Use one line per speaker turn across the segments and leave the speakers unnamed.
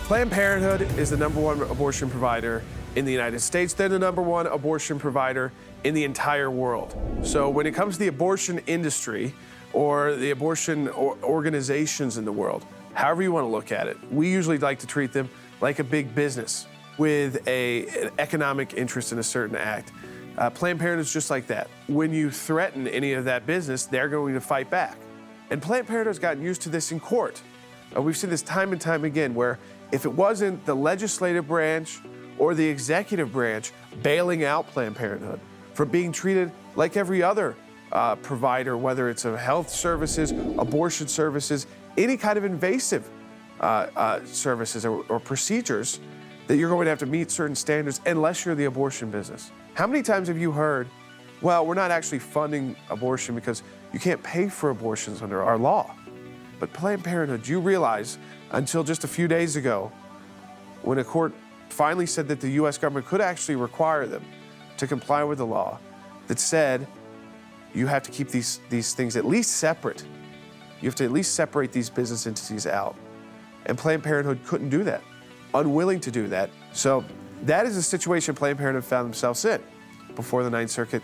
Planned Parenthood is the #1 abortion provider in the United States. They're the #1 abortion provider in the entire world. So when it comes to the abortion industry or the abortion organizations in the world, however you want to look at it, we usually like to treat them like a big business with an economic interest in a certain act. Planned Parenthood is just like that. When you threaten any of that business, they're going to fight back. And Planned Parenthood has gotten used to this in court. We've seen this time and time again, where if it wasn't the legislative branch or the executive branch bailing out Planned Parenthood for being treated like every other provider, whether it's of health services, abortion services, any kind of invasive services or procedures, that you're going to have to meet certain standards unless you're the abortion business. How many times have you heard, well, we're not actually funding abortion because you can't pay for abortions under our law? But Planned Parenthood, you realize until just a few days ago, when a court finally said that the U.S. government could actually require them to comply with the law that said you have to keep these things at least separate. You have to at least separate these business entities out. And Planned Parenthood couldn't do that, unwilling to do that. So that is the situation Planned Parenthood found themselves in before the Ninth Circuit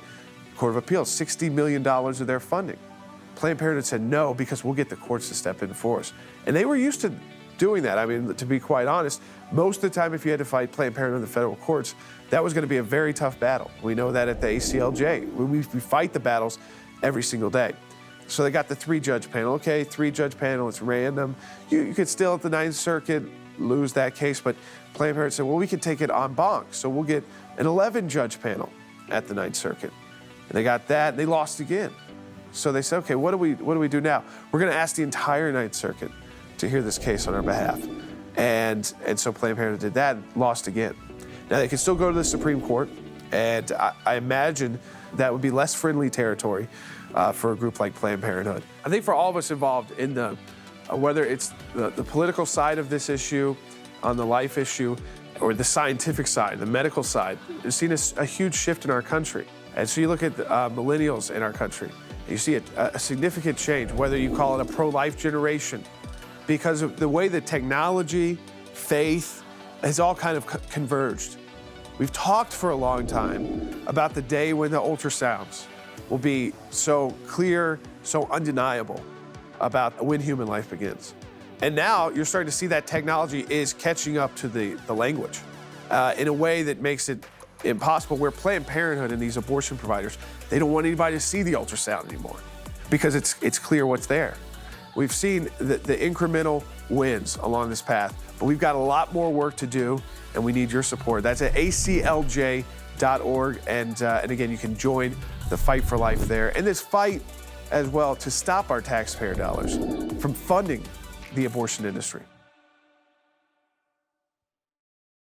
Court of Appeals, $60 million of their funding. Planned Parenthood said no, because we'll get the courts to step in for us. And they were used to doing that. I mean, to be quite honest, most of the time if you had to fight Planned Parenthood in the federal courts, that was going to be a very tough battle. We know that at the ACLJ. We fight the battles every single day. So they got the 3-judge panel. Okay, 3-judge panel, it's random. You could still at the Ninth Circuit lose that case, but Planned Parenthood said, well, we can take it en banc. So we'll get an 11-judge panel at the Ninth Circuit. And they got that, and they lost again. So they said, okay, what do we do now? We're going to ask the entire Ninth Circuit to hear this case on our behalf. And so Planned Parenthood did that and lost again. Now they can still go to the Supreme Court, and I imagine that would be less friendly territory for a group like Planned Parenthood. I think for all of us involved in the, whether it's the political side of this issue, on the life issue, or the scientific side, the medical side, we've seen a huge shift in our country. And so you look at millennials in our country, you see a significant change, whether you call it a pro-life generation, because of the way that technology, faith, has all kind of converged. We've talked for a long time about the day when the ultrasounds will be so clear, so undeniable about when human life begins. And now you're starting to see that technology is catching up to the language in a way that makes it impossible, where Planned Parenthood and these abortion providers, they don't want anybody to see the ultrasound anymore because it's clear what's there. We've seen the incremental wins along this path, but we've got a lot more work to do, and we need your support. That's at aclj.org, and again, you can join the fight for life there, and this fight as well to stop our taxpayer dollars from funding the abortion industry.